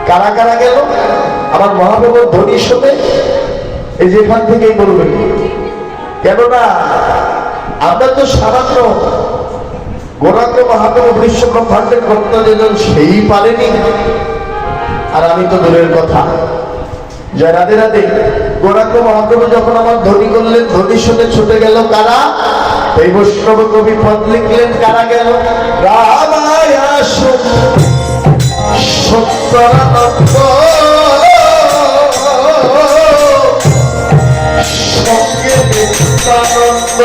কারা কারা গেল আমার মহাপ্রভুর ধ্বনি শুনে? এই যে এখান থেকেই বলবেন, কেননা আমরা তো সামান্য গৌরাঙ্গ মহাপ্রভু বিশ্ব ব্রহ্মাণ্ডের কর্তা যেজন সেই পারেনি, আর আমি তো দূরের কথা। জয় রাধে রাধে। গৌরাঙ্গ মহাপ্রভু যখন আমার ধ্বনি করলেন, ধ্বনি শুনে ছুটে গেল কারা? এই বৈষ্ণব কবি পদ লিখলেন, কারা গেল? রামায় সত্তরানন্দ সঙ্গে নিত্যানন্দ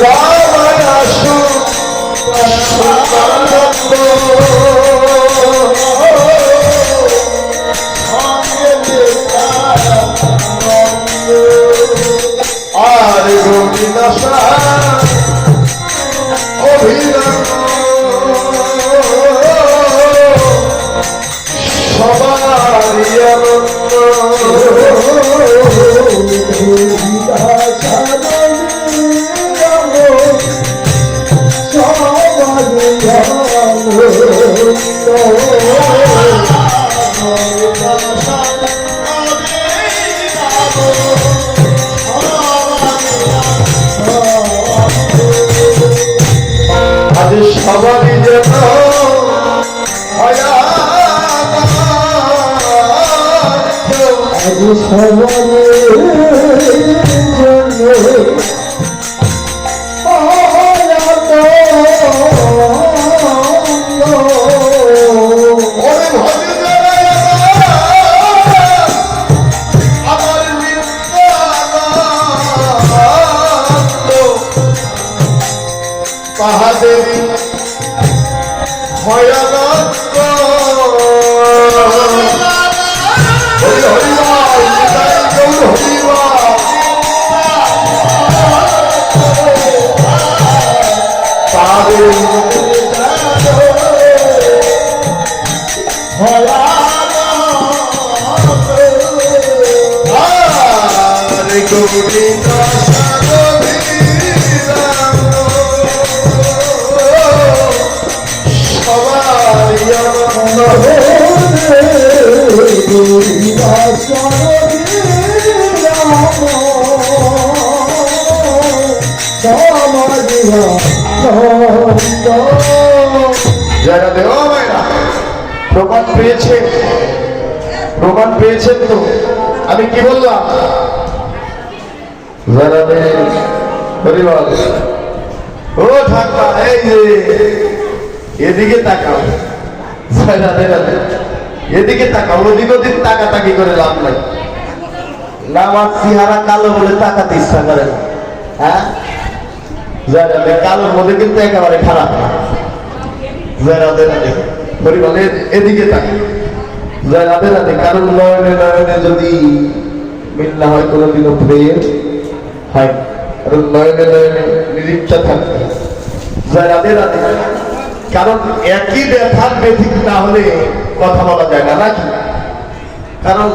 রামায় সত্তরানন্দ আর গোবিন্দা অভিরাম সবারই আনন্দ আজ সবারই যেন আজ তাহাদের ভয়ানন্দ হরি হরি তাদের প্রমাণ পেয়েছেন? প্রমাণ পেয়েছেন তো? আমি কি বললাম? ও ঠাকুমা, এই যে এদিকে তাকাও, এদিকে তাকাও, ওদিক ওদিক তাকাতাকি করে লাভ নাই। না আমার চেহারা কালো বলে তাকাতে ইচ্ছা করে না। হ্যাঁ, কালোর মধ্যে কিন্তু একেবারে খারাপ না। এদিকে তাকে জয় রাধে রাধে। কারণ নয়নে নয়নে যদি মিল না হয়, কোনোদিনও প্রেম হয়, কারণ নয়নে নয়নে নিরীক্ষা থাকবে। জয় রাধে রাধে। কারণ একই ব্যথার ব্যথিক না হলে কথা বলা যায় না, নাকি? কারণ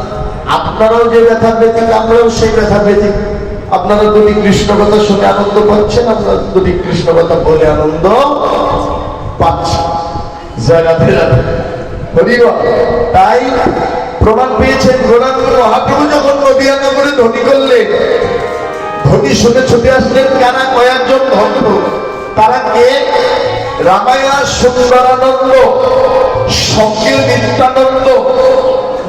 আপনারাও যে ব্যথার ব্যথিক, আমরাও সেই ব্যথার ব্যথিক। আপনারা দুটি কৃষ্ণ কথা শুনে আনন্দ পাচ্ছেন, আমরা দুটি কৃষ্ণ কথা বলে আনন্দ পাচ্ছি। জয় রাধে রাধে। তাই প্রমাণ পেয়েছেন, গৌরাঙ্গ মহাপ্রভু যখন নদিয়া নগরে ধ্বনি করলেন, ধ্বনি শুনে ছুটে আসলেন কারা? কয়েকজন ভক্ত। তারা কে? রামায়া সুন্দরানন্দ সঙ্গে নিত্যানন্দ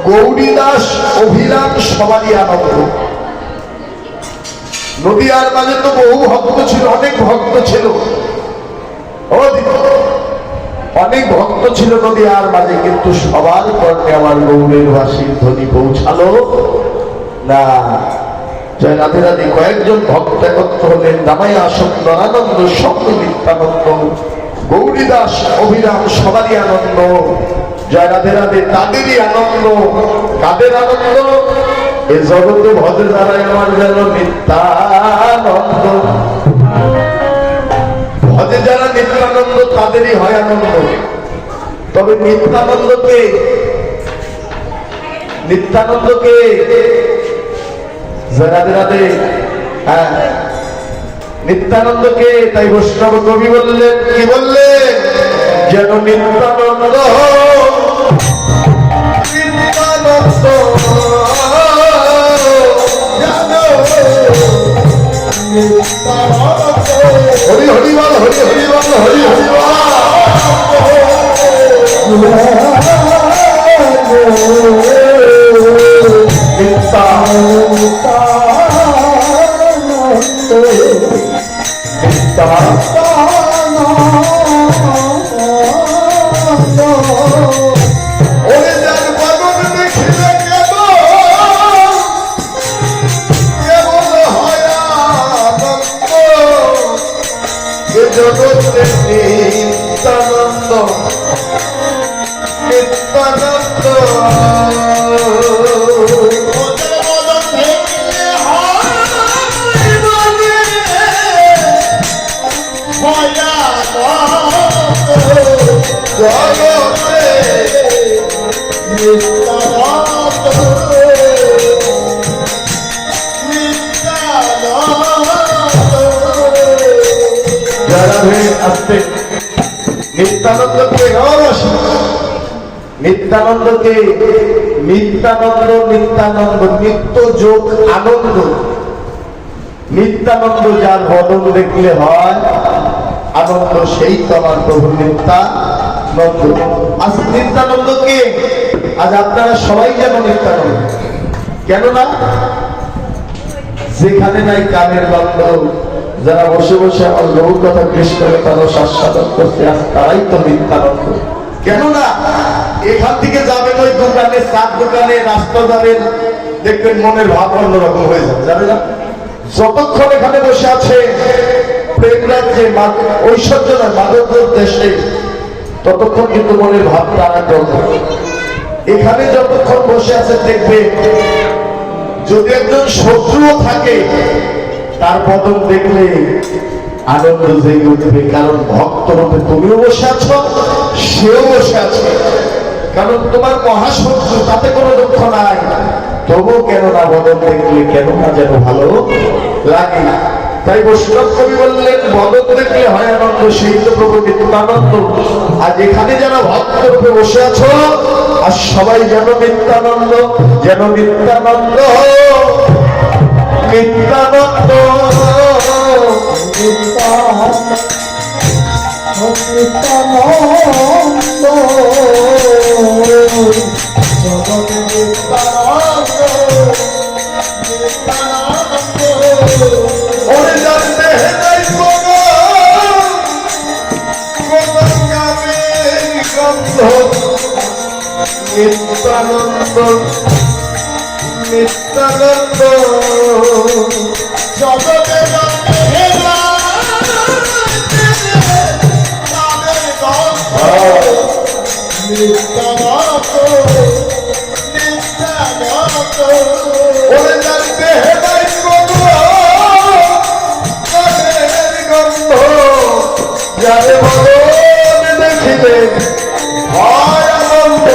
গৌরীদাস অভিরাম সবারই আনন্দ। নদিয়ার মাঝে তো বহু ভক্ত ছিল, অনেক ভক্ত ছিল, অনেক ভক্ত ছিল নদিয়ার মাঝে, কিন্তু সবার কর্ণে আমার গৌরের বাসীর ধ্বনি পৌঁছালো না। জয় রাধে রাধে। কয়েকজন ভক্ত একত্র হলেন, রামায়া সুন্দরানন্দ সঙ্গে নিত্যানন্দ গৌরীদাস অভিরাম সবারই আনন্দ। জয় রাধে রাধে। তাদেরই আনন্দ। কাদের আনন্দ? এ জগতে ভজে দ্বারাই আমার যেন নিত্যানন্দ। ভজে যারা নিত্যানন্দ তাদেরই হয় আনন্দ। তবে নিত্যানন্দকে রাধে রাধে। হ্যাঁ, নিত্যানন্দকে তাই বৈষ্ণব কবি বললেন, কি বললেন? যেন নিত্যানন্দ নিত্যানন্দ হরি হরি বল, হরি হরি বল, হরি হরি বল। নিত্যানন্দ নিত্যানন্দ নিত্যানন্দকে নিত্যানন্দকে নিত্যানন্দ নিত্যানন্দ নিত্য যোগ আনন্দ। নিত্যানন্দ যার বদন দেখলে হয় আনন্দ, সেই তো আমার প্রভু নিত্যানন্দ। আজ নিত্যানন্দকে আজ আপনারা সবাই যেন নিত্যানন্দ, কেননা যেখানে নাই কানের গন্ধ, যারা বসে বসে আমার বহু কথা কৃষ্ণ কথা স্বাস্বাদন করছে, আজ তারাই তো নিত্যানন্দ। কেননা এখান থেকে যাবেন ওই দোকানে, চার দোকানে, রাস্তা যাবেন, দেখবেন মনের ভাব অন্যরকম হয়ে যাবে। জানে না, যতক্ষণ এখানে বসে আছে প্রেম রাজ্যে, ঐশ্বর্য নয় মাদক দেশে, ততক্ষণ কিন্তু মনের ভাবটা আনন্দ। এখানে যতক্ষণ বসে আছে দেখবে যদি একজন শত্রুও থাকে, তার বদন দেখলে আনন্দ জেগে উঠবে। কারণ ভক্ত রূপে তুমিও বসে আছো, সেও বসে আছে। কারণ তোমার মহাশত্রু, তাতে কোনো দুঃখ নাই, তবু কেন না বদন দেখলে কেন না যেন ভালো লাগে। তাই বৈষ্ণব কবি বললেন, বদন দেখলে হয় আনন্দ, সেই তো প্রভু নিত্যানন্দ। আজ এখানে যারা ভক্ত রূপে বসে আছো, আর সবাই যেন নিত্যানন্দ, যেন নিত্যানন্দ নিত্যানন্দ নিত্যানন্দ নিত্যানন্দ জগতে যারে ভগবান দেখিবে হয় আনন্দ।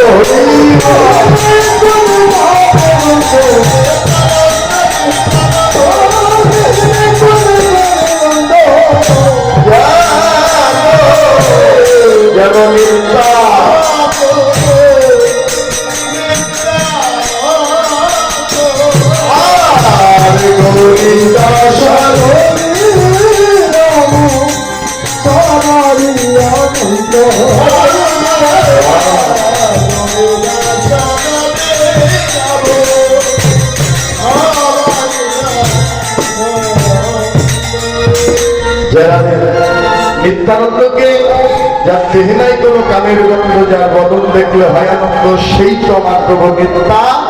নিত্যানন্দকে যার দেহে নাই কোনো কামের গন্ধ, যার বদন দেখলে হয় আনন্দ, সেই তো আমার প্রভু নিত্যানন্দ।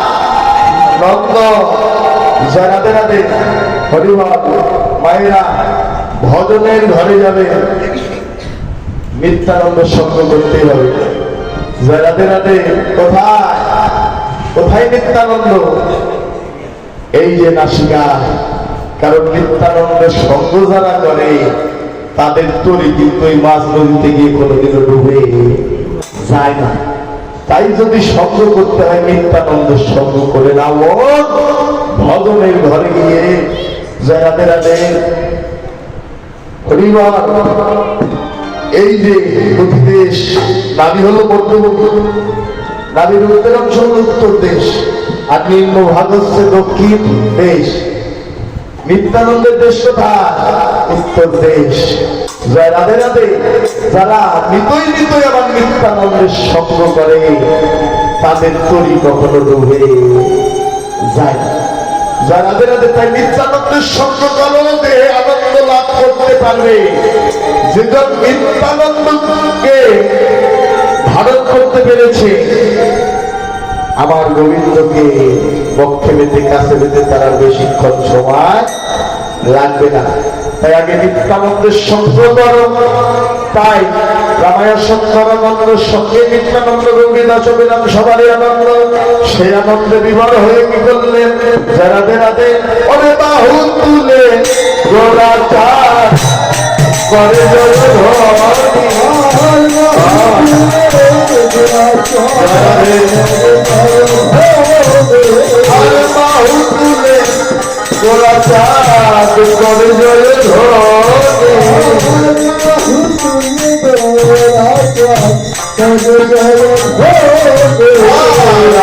জয় রাধে রাধে, হরিবল। মায়েরা ভজনের ঘরে যাবে, নিত্যানন্দ সঙ্গ করতে হবে। জয় রাধে রাধে। কোথায় কোথায় নিত্যানন্দ? এই যে নাসিকা। কারণ নিত্যানন্দের সঙ্গ যারা করে তাদের তরি কিন্তু এই মাছ নদীতে গিয়ে কোনোদিনও ডুবে যায় না। তাই যদি সঙ্গ করতে হয় নিত্যানন্দের সঙ্গ করে নাও, ভজনের ঘরে গিয়ে জয় রাধে রাধে হরিবার। এই যে দেশ নাভি হলো মধ্যবর্তী, নাভির উত্তর অংশ হল উত্তর দেশ আর নিম্ন ভাগ হচ্ছে দক্ষিণ দেশ। নিত্যানন্দের দেশ কোথায়? উত্তর দেশ। জয় রাধে রাধে। যারা নিতই নিতই আবার নিত্যানন্দের সঙ্গ করে তাদের তরি কখনো ডুবে যায় না। জয় রাধে রাধে। তাই নিত্যানন্দের সঙ্গ করলে আনন্দ লাভ করতে পারবে। যেজন নিত্যানন্দকে ধারণ করতে পেরেছে, আমার গোবিন্দকে বক্ষে বেঁধে কাছে বেঁধে তার আর বেশিক্ষণ সময় লাগবে না। তাই আগে নিত্যানন্দের সঙ্গ করো। তাই রামায়া সঙ্গের সঙ্গে নিত্যানন্দ রঙ্গিদাস অভিনাম সবারই আনন্দ। সেই আনন্দে বিভোর হয়ে কি করলেন? রাধে রাধে। ওরে বাহু তুলে গোরাচার করে জয় বাহু তুলে গোরাচার করে জয়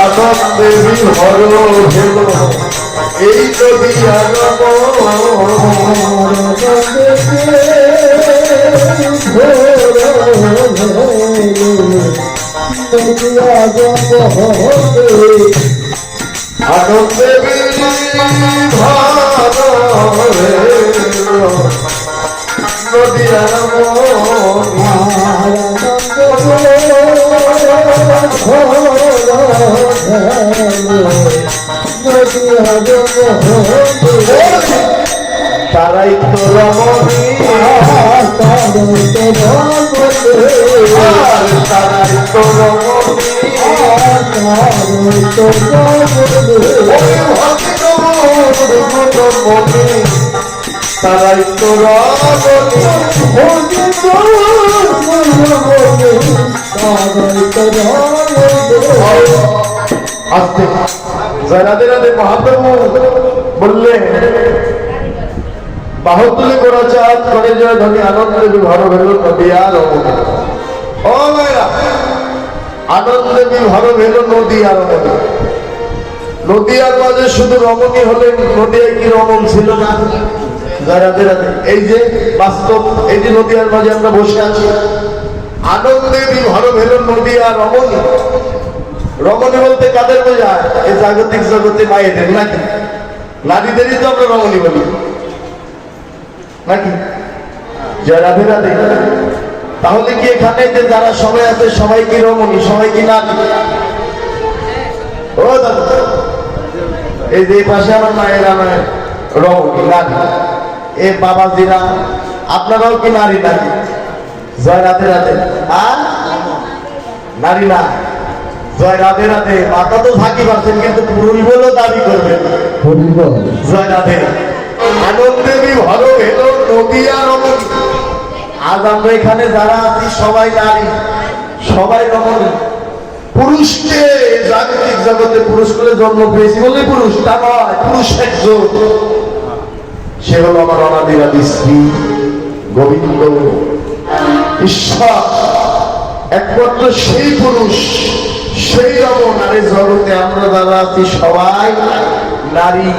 আনন্দে বিভোর হল এই যদি আনন্দে তারাই তো রমণী, তারাই তো রমণী, তারাই তো আস্তে। জয় রাধে রাধে। মহাপ্রভু বললেন বাহু তুলে গোরাচাঁদ করে জয় ধনী আনন্দে বিভোর হল নদিয়ার রমণী। ও মায়েরা, আনন্দে বিভোর হল নদিয়ার রমণী। নদিয়ার মাঝে শুধু রমণী হলেন, নদিয়ায় কি রমণ ছিল না? জয় রাধে রাধে। এই যে বাস্তব, এই যে নদিয়ার মাঝে আমরা বসে আছি, আনন্দে বিভোর হল নদিয়ার রমণী। রমণী বলতে কাদের বোঝায়? এই জাগতিক জগতে মায়েদের নাকি? নারীদেরই তো আমরা রমণী বলি নাকি? জয় রাধে রাধে। তাহলে কি এখানে যে যারা সবাই আছে সবাই কি রমণী, সবাই কি নারী? ও দাদা, এই যে পাশে আমার মায়ের আমার রমণী নারী, এ বাবাজিরা আপনারাও কি নারী নাকি? জয় রাধে রাধে। আর নারী না। জয় রাধে রাধে। মাথা তো থাকি পারছেন কিন্তু পুরুষ বলেও দাবি করবেন। জয় রাধে। আনন্দে বিভোর হল নদিয়া রমণী। আজ আমরা এখানে যারা আছি সবাই নারী, সবাই রমণী। পুরুষকে জাগতিক জগতে পুরুষ করে জন্ম পেয়েছি বলে পুরুষ তা নয়। পুরুষ একজন, সে হল আমার অনাদিরাদি শ্রী গোবিন্দ ঈশ্বর। একমাত্র সেই পুরুষ, সেই রমণ। আর এই জগতে আমরা যারা আছি সবাই নারী।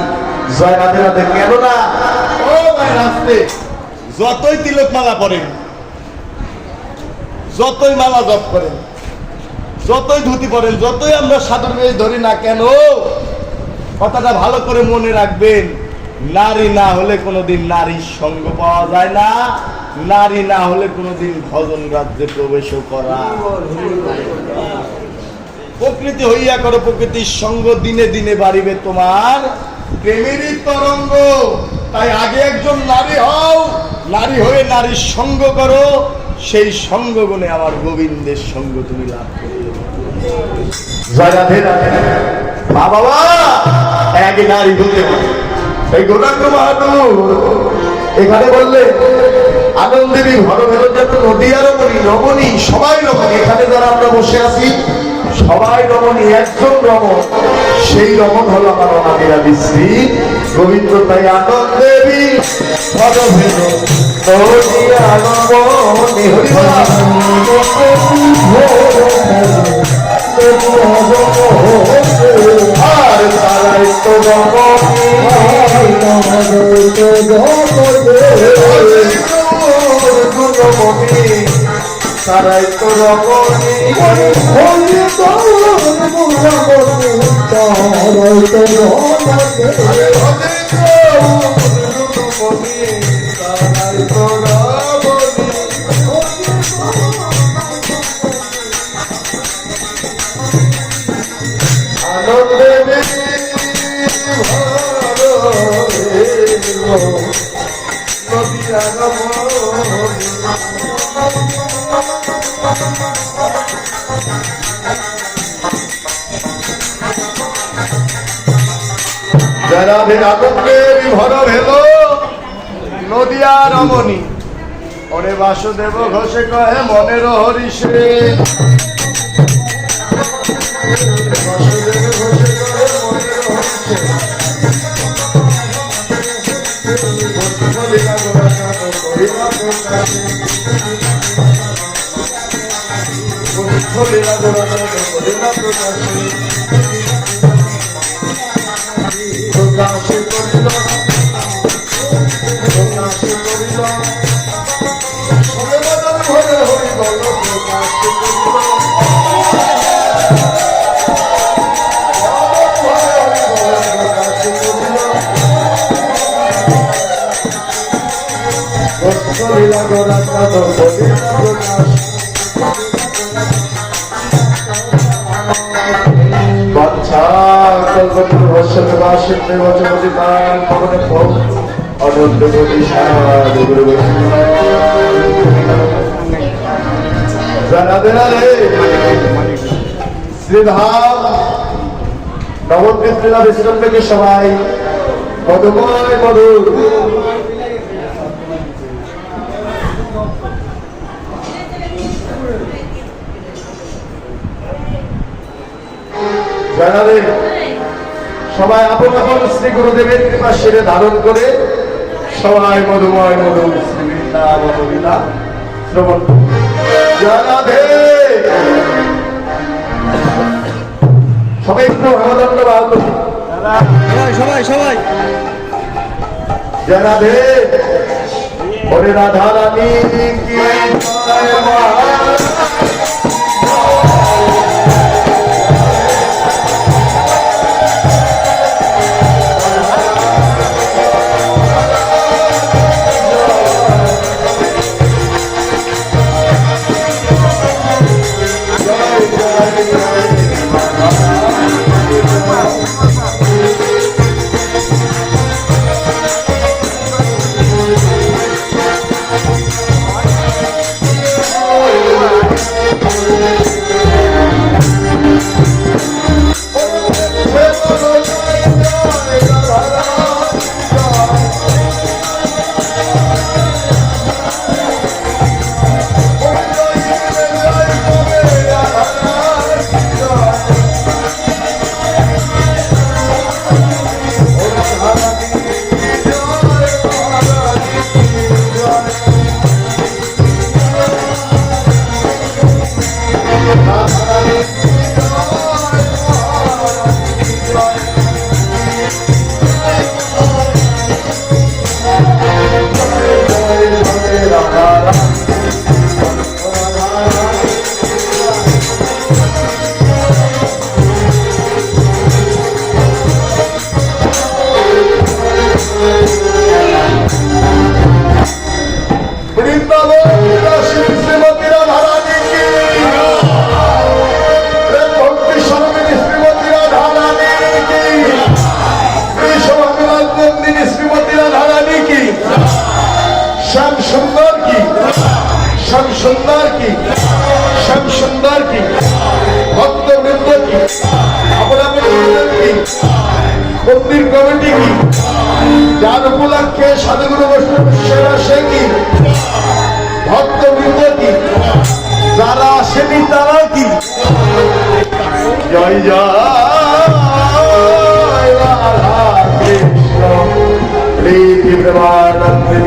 জয় রাধে রাধে। কেন না? ও ভাই রাস্তে যতই তিলক মালা পরেন, যতই মালা জপ করেন, যতই ধুতি পরেন, যতই আমরা সাধুর বেশ ধরি না কেন, কথাটা ভালো করে মনে রাখবেন, নারী না হলে কোনোদিন নারীর সঙ্গ পাওয়া যায় না। নারী না হলে কোনোদিন ভজন রাজ্যে প্রবেশও করা। প্রকৃতি হইয়া করো প্রকৃতির সঙ্গ, দিনে দিনে বাড়িবে তোমার প্রেমেরই তরঙ্গ। তাই আগে একজন নারী হও, নারী হয়ে নারীর সঙ্গ করো, সেই সঙ্গ গুণে আমার গোবিন্দের সঙ্গ তুমি লাভ করবে। জয় রাধে রাধে। বাবা এক নারী হতে পারে। এই গৌরাঙ্গ বাহাদুর এখানে বললে আনন্দে বিভোর হল যেন নদিয়া রমণী। রমণী সবাই রমণী। এখানে যারা আমরা বসে আছি সবাই রমণী, একজন রমণ, সেই রমণ হলো আমার অনামিরা বিশ্রী গোবিন্দ। তাই আনন্দেবী পদভেদ নদিয়া রমণী আর তারাই তো রমণী তারাই তো রমণী আনন্দে নদিয়া রমণী নদিয়া রমণী ওরে বাসুদেব ঘোষে কহে মনের হরিষে প্রকাশে করিল প্রকাশে করিল ঘরে হরি বল প্রকাশে করিল প্রকাশ শ্রীধাম নবদ্বীপ জেলা বিশ্রাম থেকে সবাই মধুময় মধুর জানালে সবাই আপন আপন শ্রী গুরুদেবের কৃপা শিরে ধারণ করে সবাই মধুময় মধু শ্রীবৃন্দা মধুবিতা শ্রবণ জানাবে সবাই একটু হেমদণ্ড বাহাল করুন সবাই সবাই জানাবে ওরে রাধা রানী কি সুন্দর কি শ্যাম সুন্দর কি ভক্তবৃন্দ কি মন্দির কমিটি কি যার উপলক্ষে সাধুগুরু বৈষ্ণব সেরা সে কি ভক্তবৃন্দ কি যারা আসেনি তারা কি জয় জয় রাধা কৃষ্ণ প্রীতি প্রেমানন্দে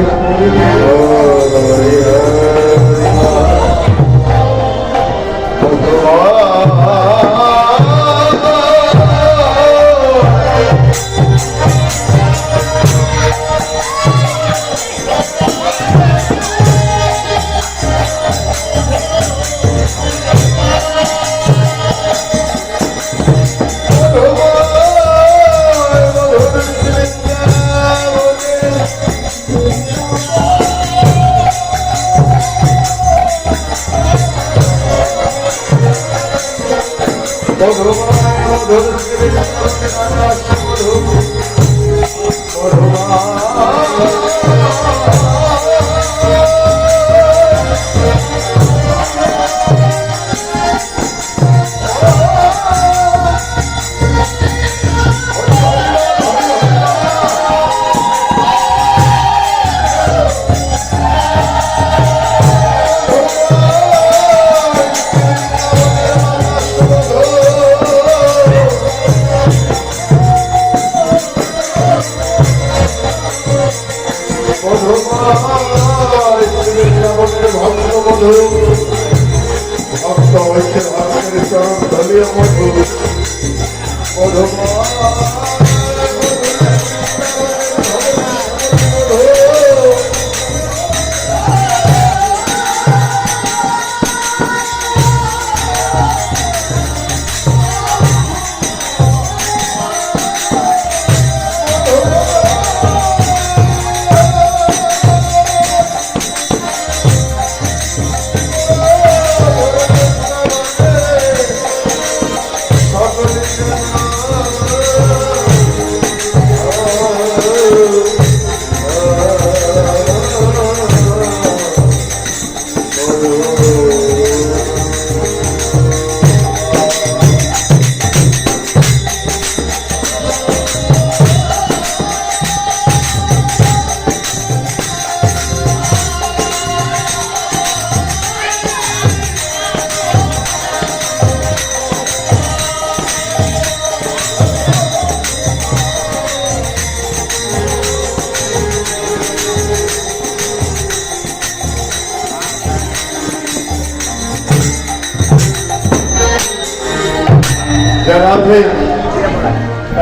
রাধে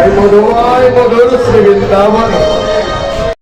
এই মধুময় মধুর শ্রী বৃন্দাবন